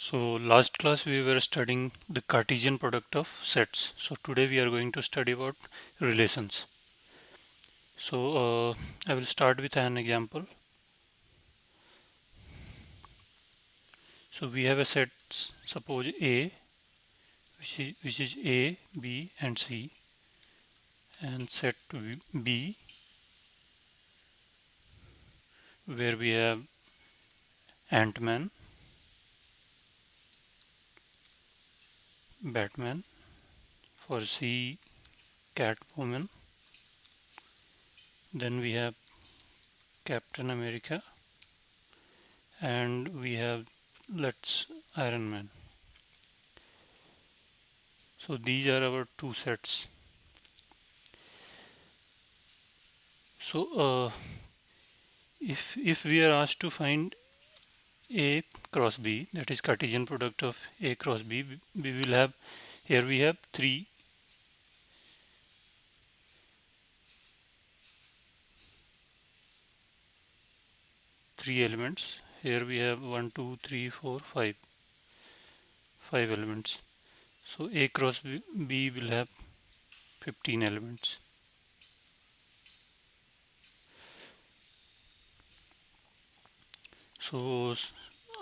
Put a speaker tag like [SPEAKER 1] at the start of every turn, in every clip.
[SPEAKER 1] So last class we were studying the Cartesian product of sets. So today we are going to study about relations. So I will start with an example. So we have a set, suppose A, which is A, B, and C, and set B, where we have Ant-Man, Batman, for C, Catwoman. Then we have Captain America, and we have let's Iron Man. So these are our two sets. So if we are asked to find A cross B, that is Cartesian product of A cross B, we will have, here we have three elements. Here we have 1, 2, 3, 4, 5, 5 elements. So A cross B will have 15 elements. So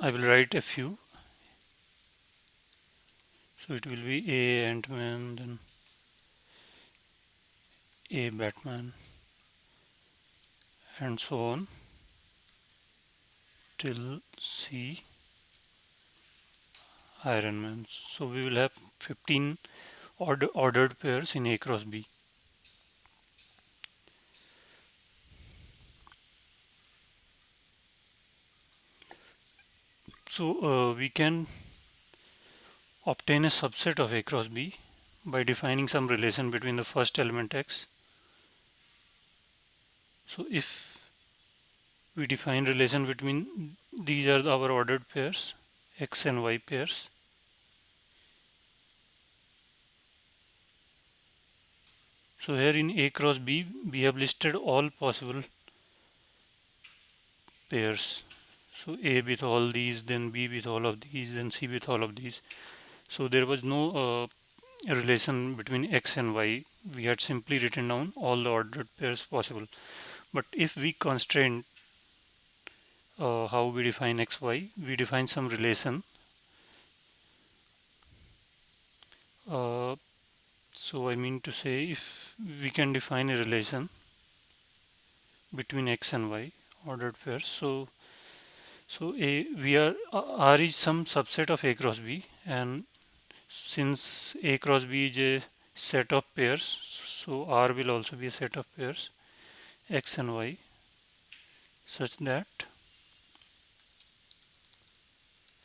[SPEAKER 1] I will write a few. So it will be A Ant-Man, then A Batman, and so on till C Iron Man. So we will have 15 ordered pairs in A cross B. So we can obtain a subset of A cross B by defining some relation between the first element x. So if we define relation between, these are our ordered pairs, x and y pairs. So here in A cross B, we have listed all possible pairs. So A with all these, then B with all of these, then C with all of these. So there was no relation between x and y. We had simply written down all the ordered pairs possible. But if we constrain how we define x, y, we define some relation. So I mean to say, if we can define a relation between x and y, ordered pairs. So R is some subset of A cross B, and since A cross B is a set of pairs, so R will also be a set of pairs x and y, such that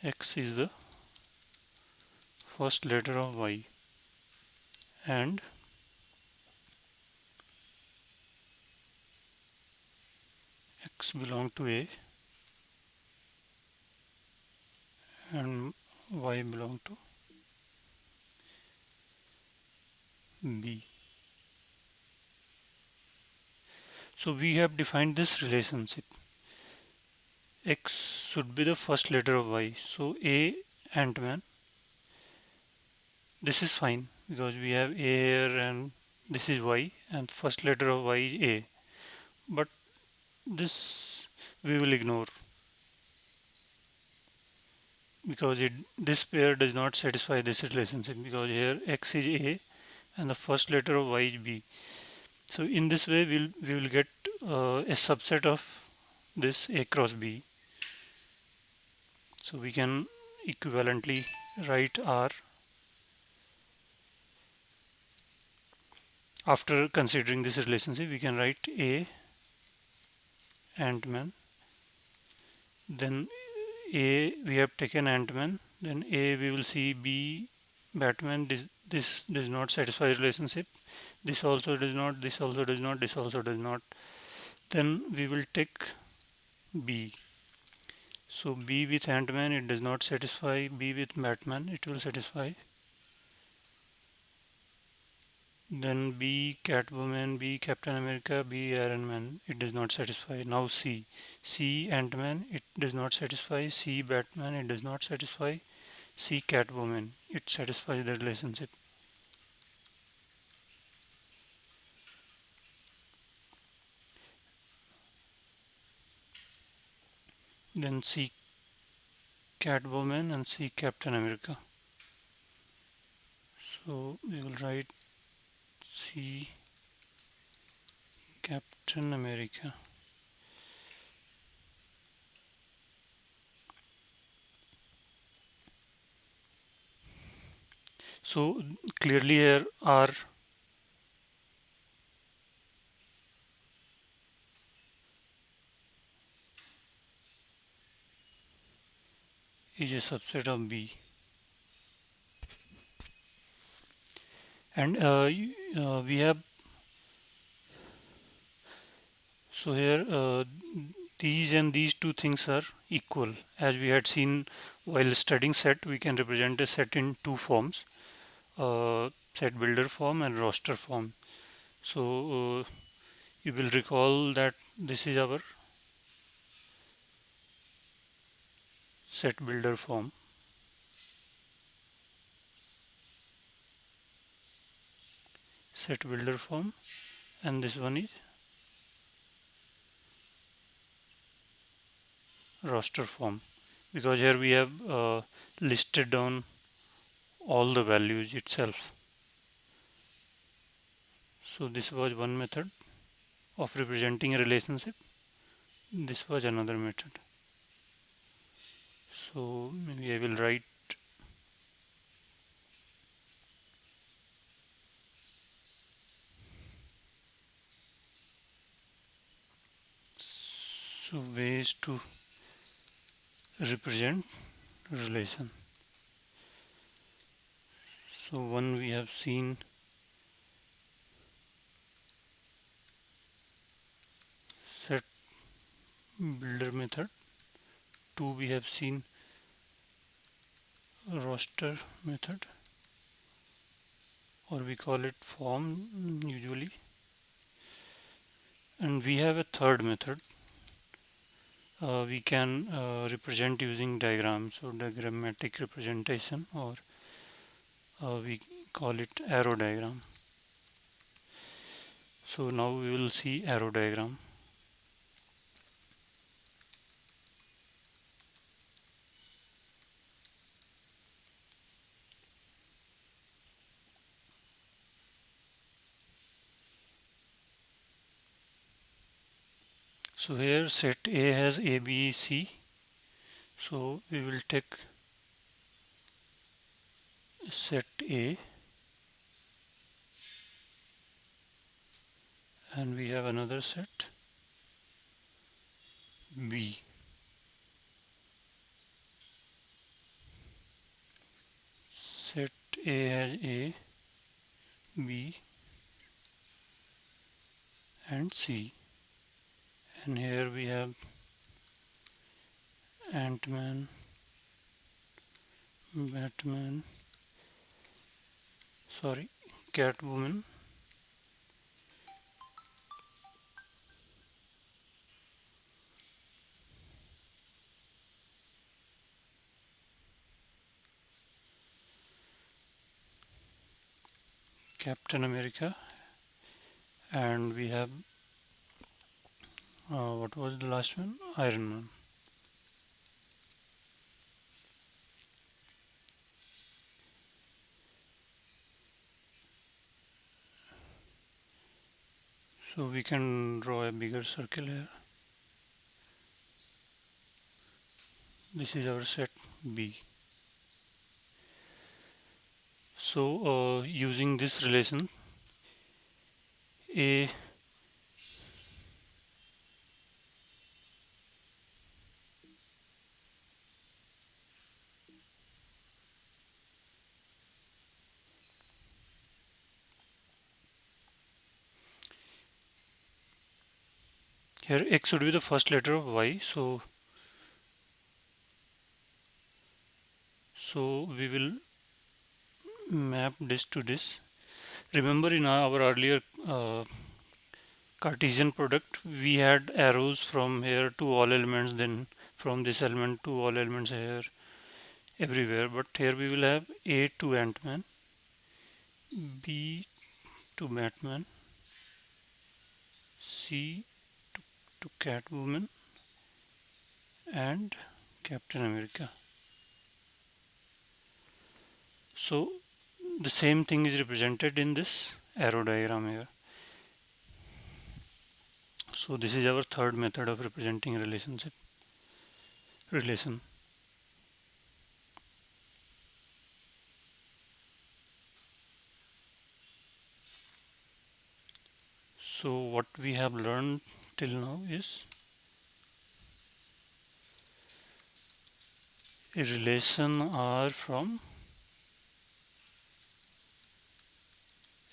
[SPEAKER 1] x is the first letter of y and x belong to A and y belong to B. So we have defined this relationship. X should be the first letter of y. So A Ant-Man. This is fine because we have A here and this is y and first letter of y is A. But this we will ignore because this pair does not satisfy this relationship, because here x is A and the first letter of y is B. So in this way we will get a subset of this A cross B. So we can equivalently write R after considering this relationship. We can write A Ant-Man, then A we have taken Ant-Man, then A we will see B Batman. This does not satisfy relationship. This also does not, this also does not, this also does not. Then we will take B. So B with Ant-Man, it does not satisfy. B with Batman, it will satisfy. Then B Catwoman, B Captain America, B Iron Man, it does not satisfy. Now C. C Ant-Man, it does not satisfy. C Batman, it does not satisfy. C cat woman. It satisfies the relationship. Then C cat woman and C Captain America. So we will write C Captain America. So clearly here R is a subset of B. And we have, so here these and these two things are equal. As we had seen while studying set, we can represent a set in two forms, set builder form and roster form. So you will recall that this is our set builder form, set builder form, and this one is roster form, because here we have listed down all the values itself. So this was one method of representing a relationship. This was another method. So maybe I will write, so ways to represent relation. So one we have seen set builder method, two we have seen roster method, or we call it form usually, and we have a third method. We can represent using diagrams or diagrammatic representation, or we call it arrow diagram. So now we will see arrow diagram. So here set A has A, B, C. So we will take set A and we have another set B. Set A has A, B and C. And here we have Ant-Man, Batman, sorry, Catwoman, Captain America, and we have what was the last one? Iron Man. So we can draw a bigger circle here. This is our set B. So using this relation, A here X should be the first letter of Y. So we will map this to this. Remember in our earlier Cartesian product, we had arrows from here to all elements, then from this element to all elements here, everywhere, but here we will have A to Ant-Man, B to Batman, C to Catwoman, and Captain America. So the same thing is represented in this arrow diagram here. So this is our third method of representing relation. So what we have learned till now is a relation R from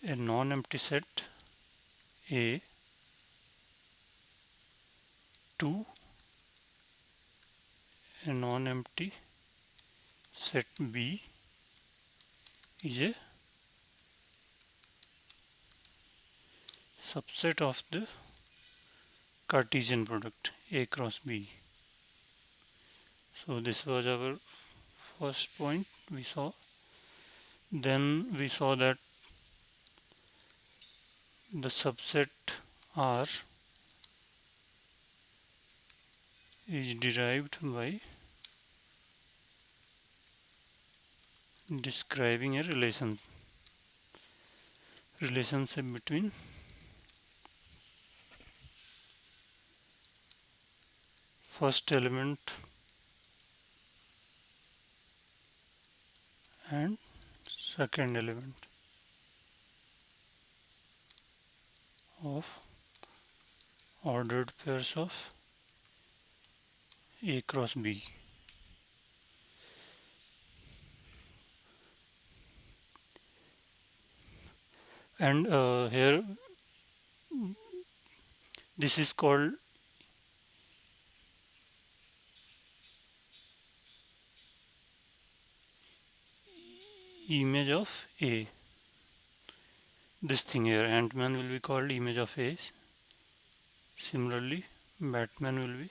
[SPEAKER 1] a non-empty set A to a non-empty set B is a subset of the Cartesian product A cross B. So this was our first point we saw. Then we saw that the subset R is derived by describing a relationship between first element and second element of ordered pairs of A cross B. And here this is called image of A. This thing here, Ant-Man will be called image of A. Similarly, Batman will be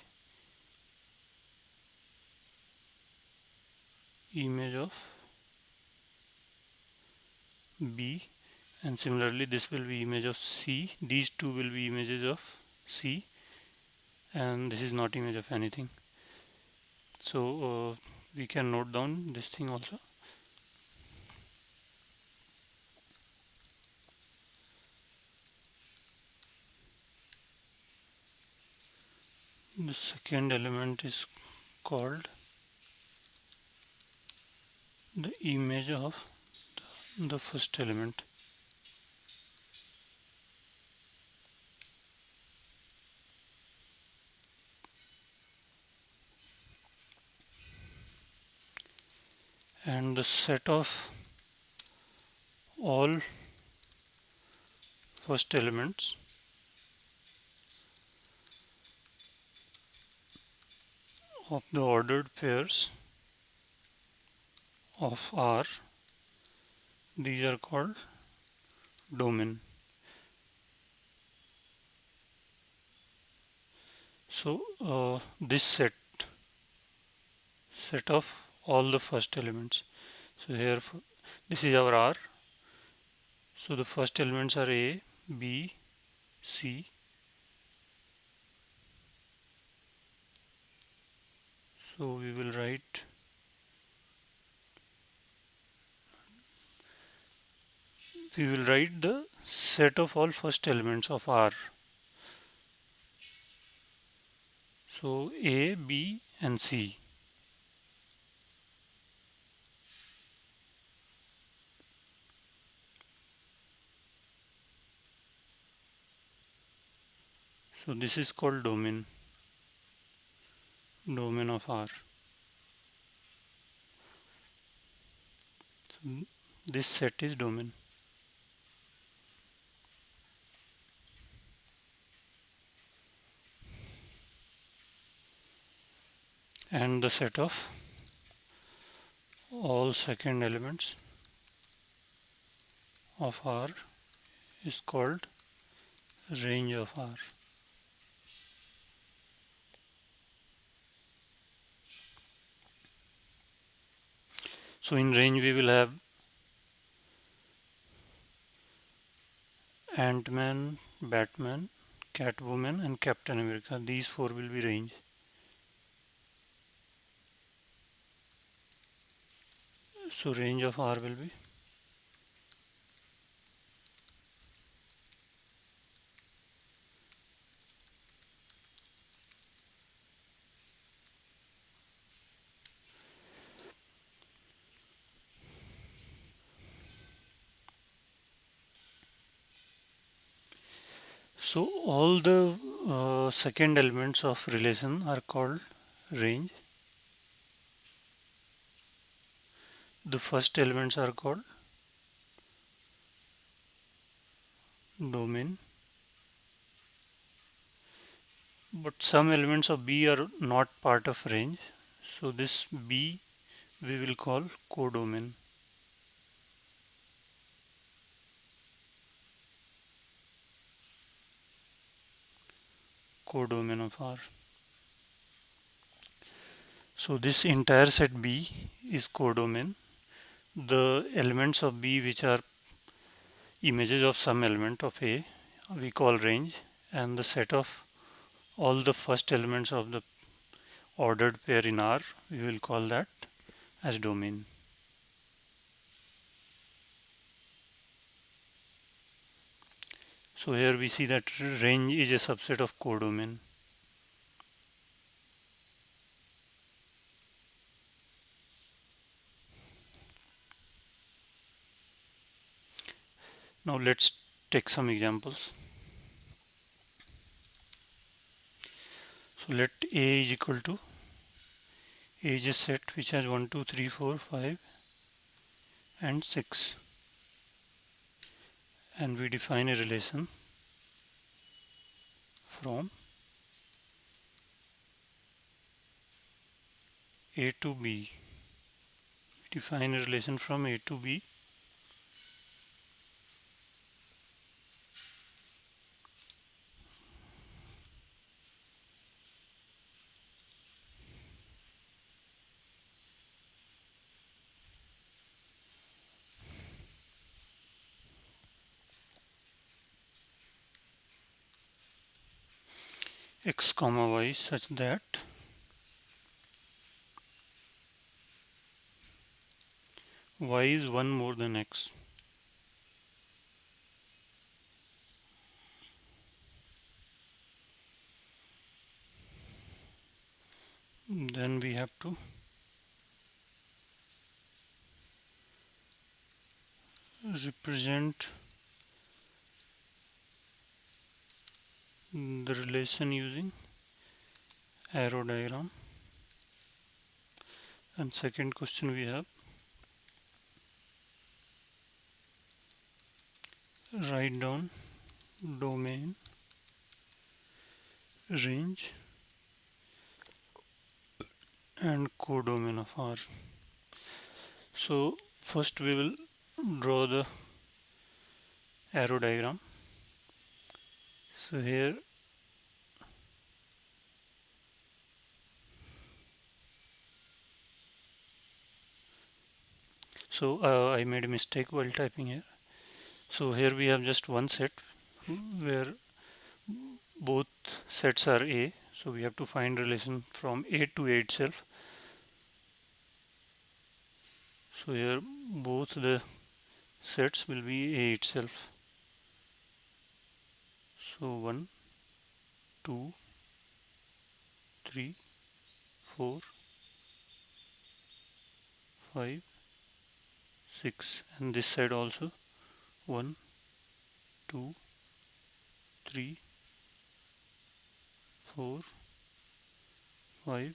[SPEAKER 1] image of B, and similarly this will be image of C. These two will be images of C, and this is not image of anything. So we can note down this thing also. The second element is called the image of the first element. And the set of all first elements of the ordered pairs of R, these are called domain. So this set of all the first elements. So here this is our R. So the first elements are A, B, C. So we will write the set of all first elements of R. So A, B and C. So this is called domain of R. So this set is domain. And the set of all second elements of R is called range of R. So in range we will have Ant-Man, Batman, Catwoman and Captain America. These four will be range. So range of R will be, so all the second elements of relation are called range. The first elements are called domain, but some elements of B are not part of range. So this B we will call codomain. Codomain of R. So this entire set B is codomain. The elements of B which are images of some element of A we call range, and the set of all the first elements of the ordered pair in R we will call that as domain. So here we see that range is a subset of codomain. Now let's take some examples. So let A is equal to, A is a set which has 1, 2, 3, 4, 5 and 6, and we define a relation from A to B. Define a relation from A to B x comma y such that y is 1 more than x. Then we have to represent the relation using arrow diagram. And second question we have, write down domain, range and codomain of R. So first we will draw the arrow diagram. So here I made a mistake while typing here. So here we have just one set where both sets are A. So we have to find relation from A to A itself. So here both the sets will be A itself. So 1, 2, 3, 4, 5, 6, and this side also 1, 2, 3, 4, 5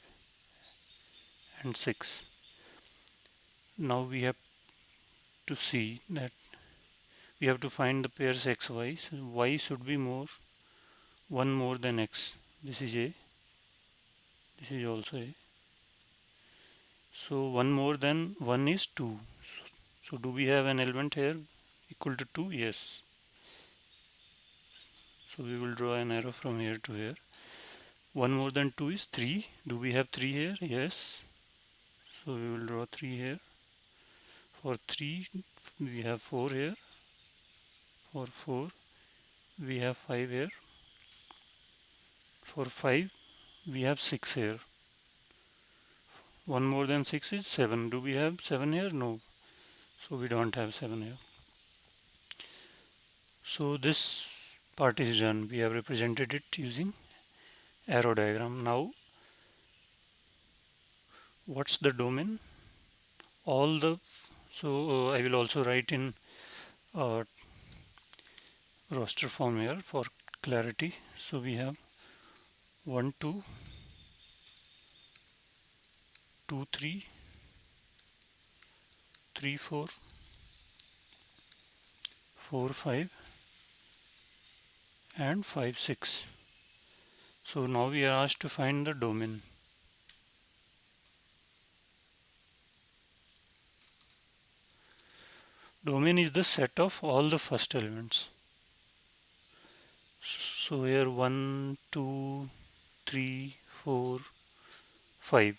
[SPEAKER 1] and 6. Now we have to see that we have to find the pairs x, y. So y should be 1 more than x. This is A, this is also A. So 1 more than 1 is 2. So do we have an element here equal to 2? Yes. So we will draw an arrow from here to here. 1 more than 2 is 3. Do we have 3 here? Yes. So we will draw 3 here. For 3 we have 4 here. For 4 we have 5 here. For 5 we have 6 here. 1 more than 6 is 7. Do we have 7 here? No. So we don't have 7 here. So this part is done. We have represented it using arrow diagram. Now what's the domain? All the I will also write in roster form here for clarity. So we have 1 2 2 3 3 4 4 5 and 5 6. So now we are asked to find the domain. Domain is the set of all the first elements. So here 1 2 3 4 5,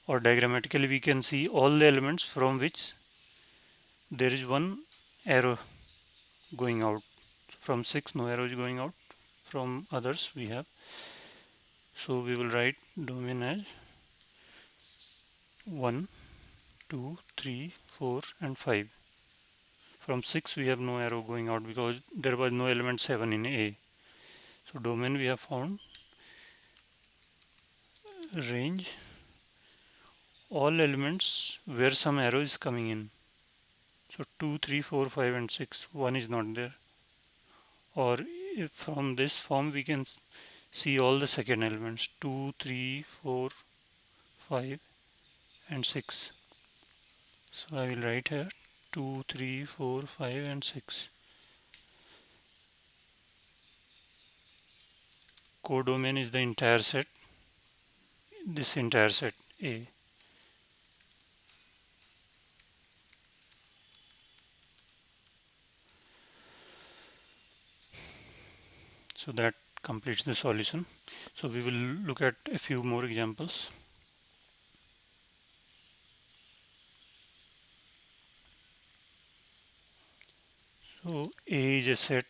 [SPEAKER 1] or diagrammatically we can see all the elements from which there is one arrow going out. From 6 no arrow is going out, from others we have. So we will write domain as 1 2 3 4 and 5. From 6 we have no arrow going out because there was no element 7 in A. So domain we have found range all elements where some arrow is coming in. So 2 3 4 5 and 6, 1 is not there. Or if from this form we can see all the second elements 2 3 4 5 and 6. So I will write here 2 3 4 5 and 6. Codomain is the entire set, this entire set A. So that completes the solution. So we will look at a few more examples. So A is a set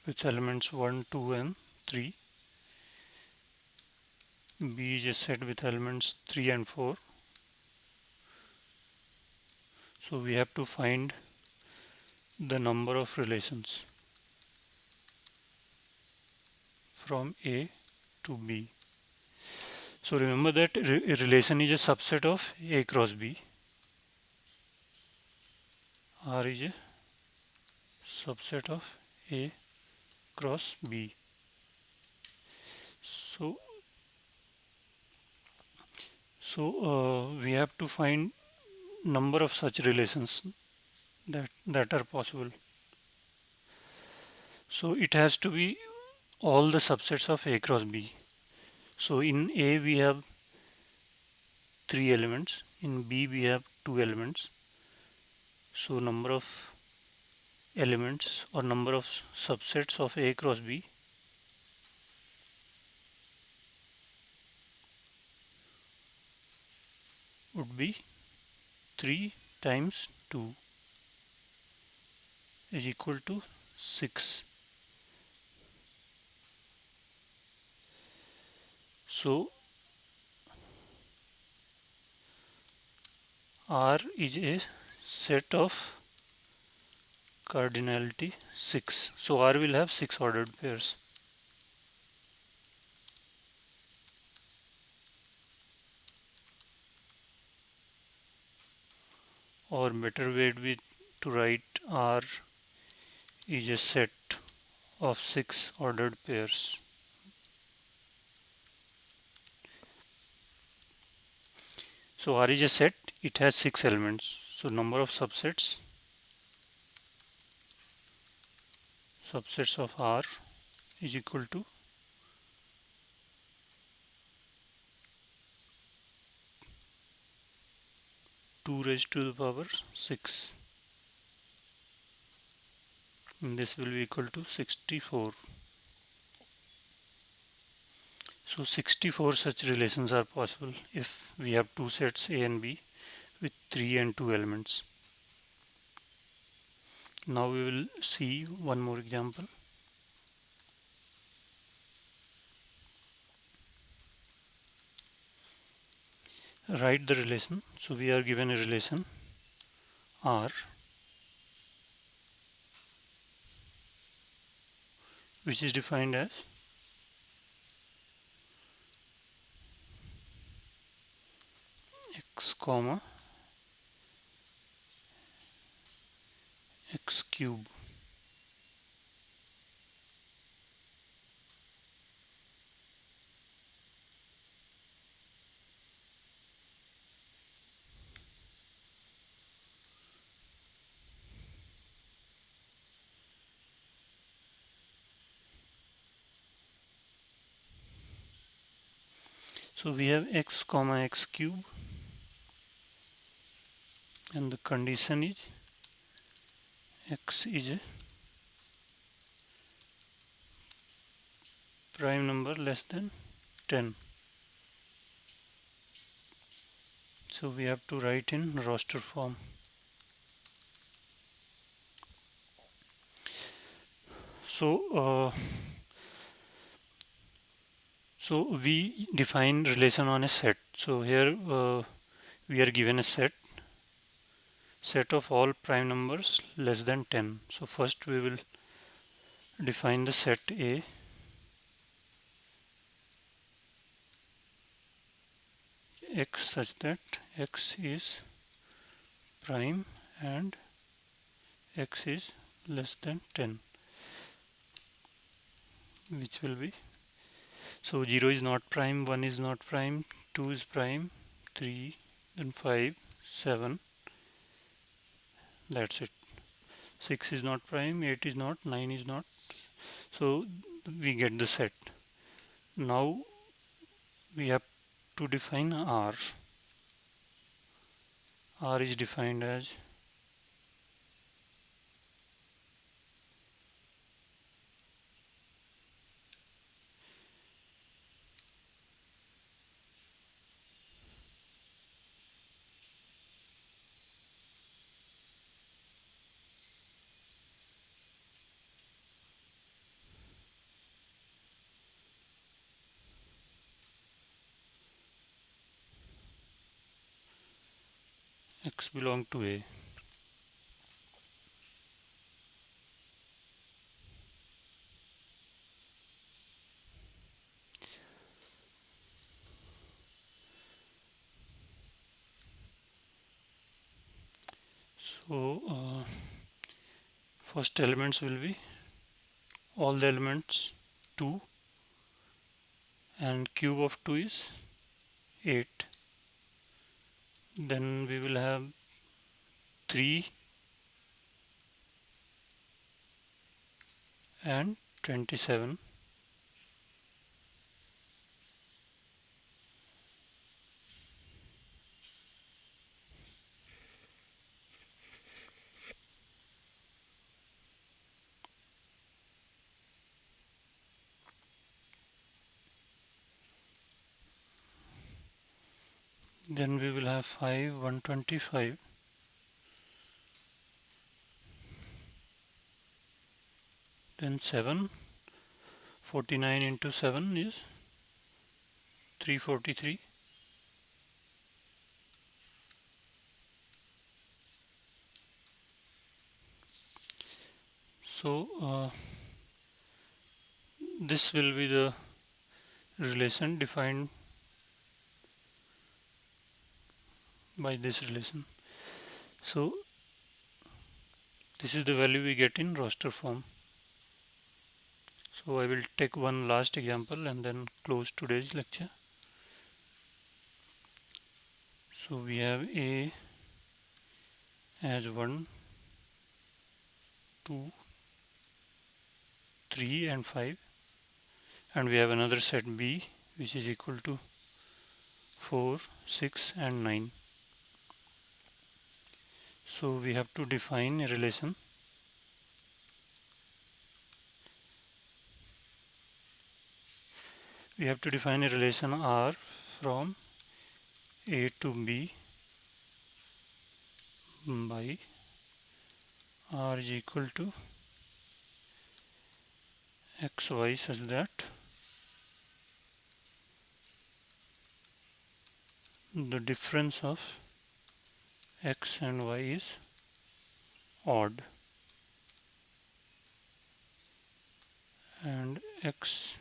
[SPEAKER 1] with elements 1 2 and 3. B is a set with elements 3 and 4. So we have to find the number of relations from A to B. So remember that a relation is a subset of A cross B. R is a subset of A cross B. So we have to find number of such relations that are possible. So it has to be all the subsets of A cross B. So in A we have 3 elements, in B we have 2 elements. So number of elements or number of subsets of A cross B would be 3 times 2 is equal to 6. So R is a set of cardinality 6. So R will have 6 ordered pairs. Or better way would be to write R is a set of 6 ordered pairs. So R is a set, it has 6 elements. So number of subsets of R is equal to 2 raised to the power 6. And this will be equal to 64. So 64 such relations are possible if we have two sets A and B with 3 and 2 elements. Now we will see one more example. Write the relation. So we are given a relation R, which is defined as x comma x cube. So we have x comma x cube, and the condition is x is a prime number less than 10. So we have to write in roster form. So we define relation on a set. So here we are given a set of all prime numbers less than 10. So first we will define the set A, x such that x is prime and x is less than 10, which will be, so 0 is not prime, 1 is not prime, 2 is prime, 3, then 5, 7, that's it. 6 is not prime, 8 is not, 9 is not. So we get the set. Now we have to define R. R is defined as x belong to A. So first elements will be all the elements 2, and cube of 2 is 8. Then we will have 3 and 27. Then we will have 5, 125. Then 7, 49 into 7 is 343. So this will be the relation defined by this relation. So this is the value we get in roster form. So I will take one last example and then close today's lecture. So we have A as 1, 2, 3 and 5, and we have another set B which is equal to 4, 6 and 9. So we have to define a relation R from A to B by r is equal to xy such that the difference of x and y is odd, and x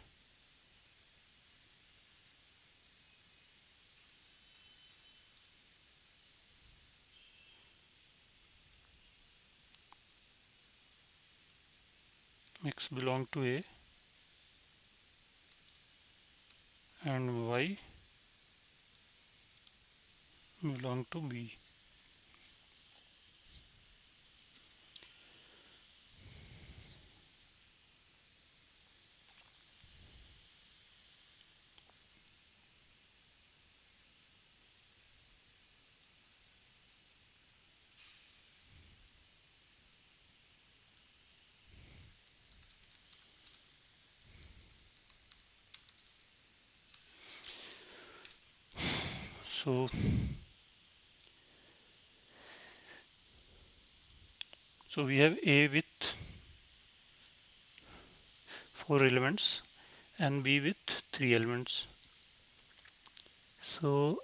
[SPEAKER 1] belong to A and y belong to B. So we have A with 4 elements and B with 3 elements. So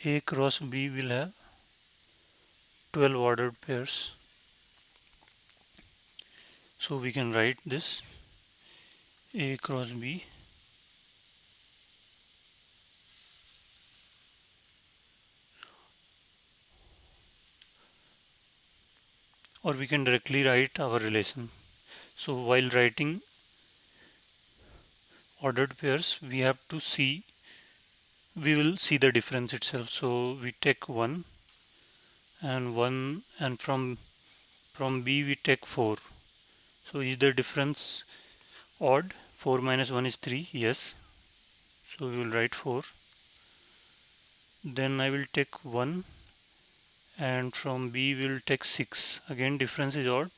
[SPEAKER 1] A cross B will have 12 ordered pairs. So we can write this A cross B or we can directly write our relation. So while writing ordered pairs, we will see the difference itself. So we take 1 and from B we take 4. So is the difference odd? 4 minus 1 is 3, yes. So we will write 4. Then I will take 1 and from B we will take 6. Again difference is odd,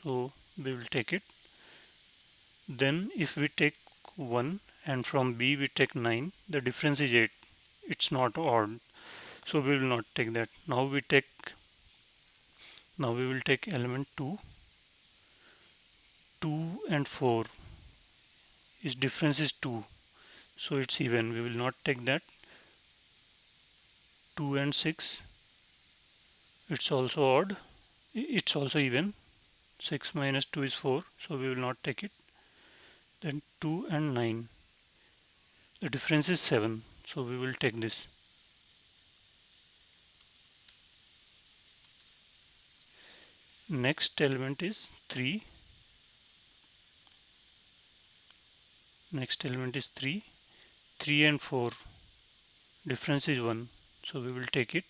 [SPEAKER 1] so we will take it. Then if we take 1 and from B we take 9, the difference is 8. It's not odd, so we will not take that. Now we will take element 2. 2 and 4 is difference is 2, so it's even. We will not take that. 2 and 6, it's also odd. It's also even. 6 minus 2 is 4, so we will not take it. Then 2 and 9, the difference is 7, so we will take this. Next element is 3. Next element is 3. 3 and 4, difference is 1, so we will take it.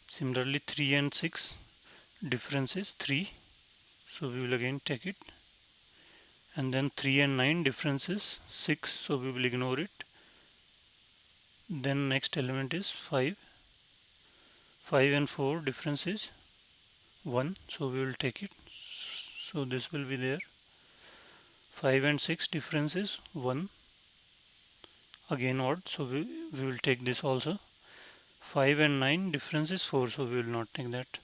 [SPEAKER 1] Similarly 3 and 6, difference is 3, so we will again take it. And then 3 and 9, difference is 6, so we will ignore it. Then next element is 5. 5 and 4, difference is 1, so we will take it. So this will be there. 5 and 6, difference is 1, again odd, so we will take this also. 5 and 9, difference is 4, so we will not take that.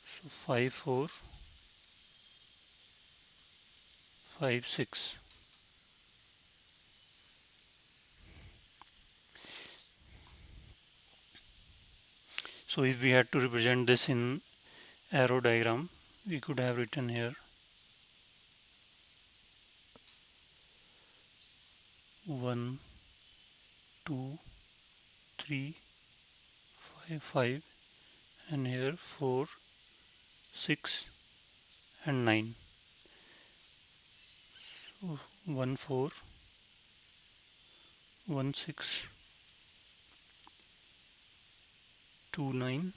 [SPEAKER 1] So 5 4, 5 6. So if we had to represent this in arrow diagram, we could have written here 1 2 3 5 5, and here 4 6 and 9. So 1 4 1 6 2 9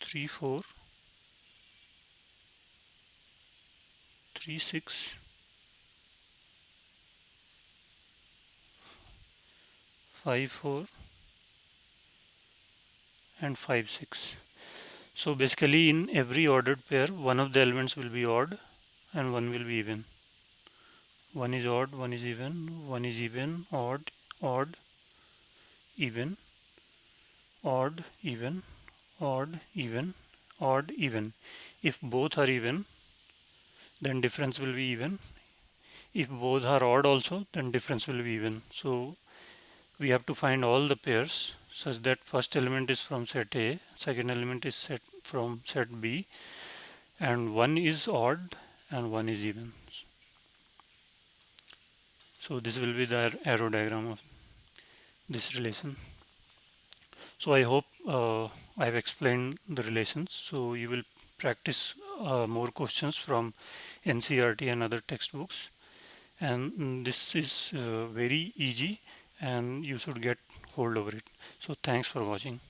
[SPEAKER 1] 3 4 3 6 5 4 and 5 6. So basically in every ordered pair one of the elements will be odd and one will be even. One is odd, one is even, odd, odd, even, odd, even, odd, even, odd, even. If both are even, then difference will be even. If both are odd also, then difference will be even. So we have to find all the pairs such that first element is from set A, second element is set from set B, and one is odd and one is even. So this will be the arrow diagram of this relation. So I hope I have explained the relations. So you will practice more questions from NCERT and other textbooks. And this is very easy and you should get hold over it. So thanks for watching.